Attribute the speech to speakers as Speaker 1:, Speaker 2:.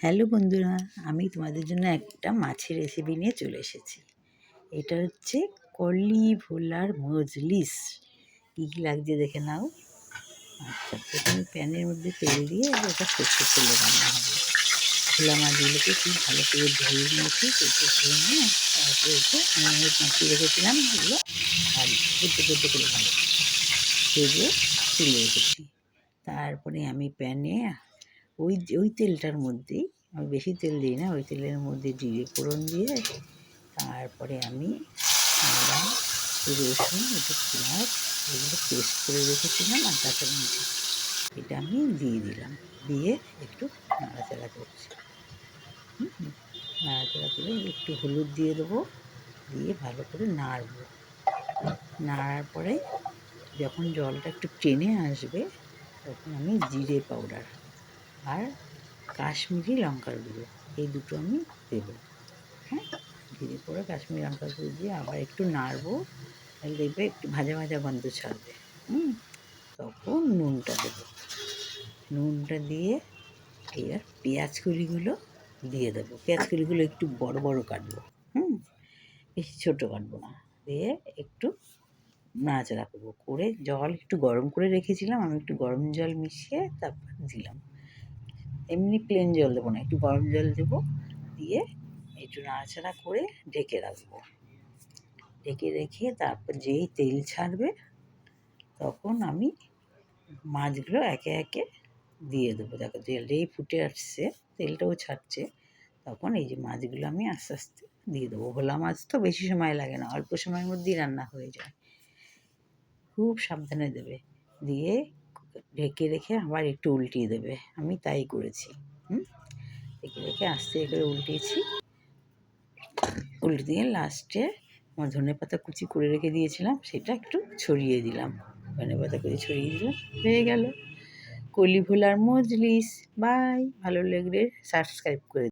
Speaker 1: Hello বন্ধুরা, আমি তোমাদের জন্য একটা মাছের রেসিপি নিয়ে চলে এসেছি। এটা হচ্ছে কলি ভোলার মজলিস। কী কী লাগছে দেখে নাও। আচ্ছা, প্রথমে প্যানের মধ্যে তেল দিয়ে ওটা সর্ষের তেলে রান্না হবে। ভোলা মাছগুলোকে খুব ভালো করে ধুয়ে নিয়েছি, কেটে ধুয়ে নিয়ে তারপরে এসে আমি মাখিয়ে রেখেছিলাম এগুলো বুদ্ধ করে ভালো ভেজে তুলে রেখেছি। তারপরে আমি প্যানে ওই তেলটার মধ্যেই, আমি বেশি তেল দিই না, ওই তেলের মধ্যে জিরে ফোড়ন দিয়ে তারপরে আমি আদা, রসুন, একটু পেঁয়াজ এগুলো পেস্ট করে রেখেছিলাম আর কাঁচামরিচ এটা আমি দিয়ে দিলাম। দিয়ে একটু নাড়াচাড়া করছি। নাড়াচাড়া করে একটু হলুদ দিয়ে দেবো, দিয়ে ভালো করে নাড়বো। নাড়ার পরে যখন জলটা একটু টেনে আসবে তখন আমি জিরে পাউডার আর কাশ্মীরি লঙ্কার গুঁড়ো এই দুটো আমি দেবো। হ্যাঁ, জিরে পরে কাশ্মীরি লঙ্কার গুঁড়ো দিয়ে আবার একটু নাড়বো। তাহলে দেখবে একটু ভাজা ভাজা গন্ধ ছাড়বে। তখন নুনটা দেবো। নুনটা দিয়ে এবার পেঁয়াজ কলিগুলো দিয়ে দেবো। পেঁয়াজ কলিগুলো একটু বড় বড় কাটবো। বেশি ছোটো কাটবো না। দিয়ে একটু নাড়াচাড়া করবো, করে জল একটু গরম করে রেখেছিলাম, আমি একটু গরম জল মিশিয়ে তারপর দিলাম। এমনি প্লেন জল দেবো না, একটু গরম জল দেবো। দিয়ে একটু নাড়াচাড়া করে ঢেকে রাখবো। ঢেকে রেখে তারপর যেই তেল ছাড়বে তখন আমি মাছগুলো একে একে দিয়ে দেবো। দেখো তেল যেই ফুটে আসছে, তেলটাও ছাড়ছে, তখন এই যে মাছগুলো আমি আস্তে আস্তে দিয়ে দেবো। ভোলা মাছ তো বেশি সময় লাগে না, অল্প সময়ের মধ্যেই রান্না হয়ে যায়। খুব সাবধানে দেবে। দিয়ে ঢেকে রেখে আবার একটু উল্টিয়ে দেবে। আমি তাই করেছি। ঢেকে রেখে আস্তে করে উল্টিয়েছি। উল্টে দিয়ে লাস্টে আমার ধনেপাতা কুচি করে রেখে দিয়েছিলাম, সেটা একটু ছড়িয়ে দিলাম। ধনেপাতা কুচি ছড়িয়ে দিলাম, হয়ে গেল কলি ভোলার মজলিস। বাই, ভালো লাগলে সাবস্ক্রাইব করে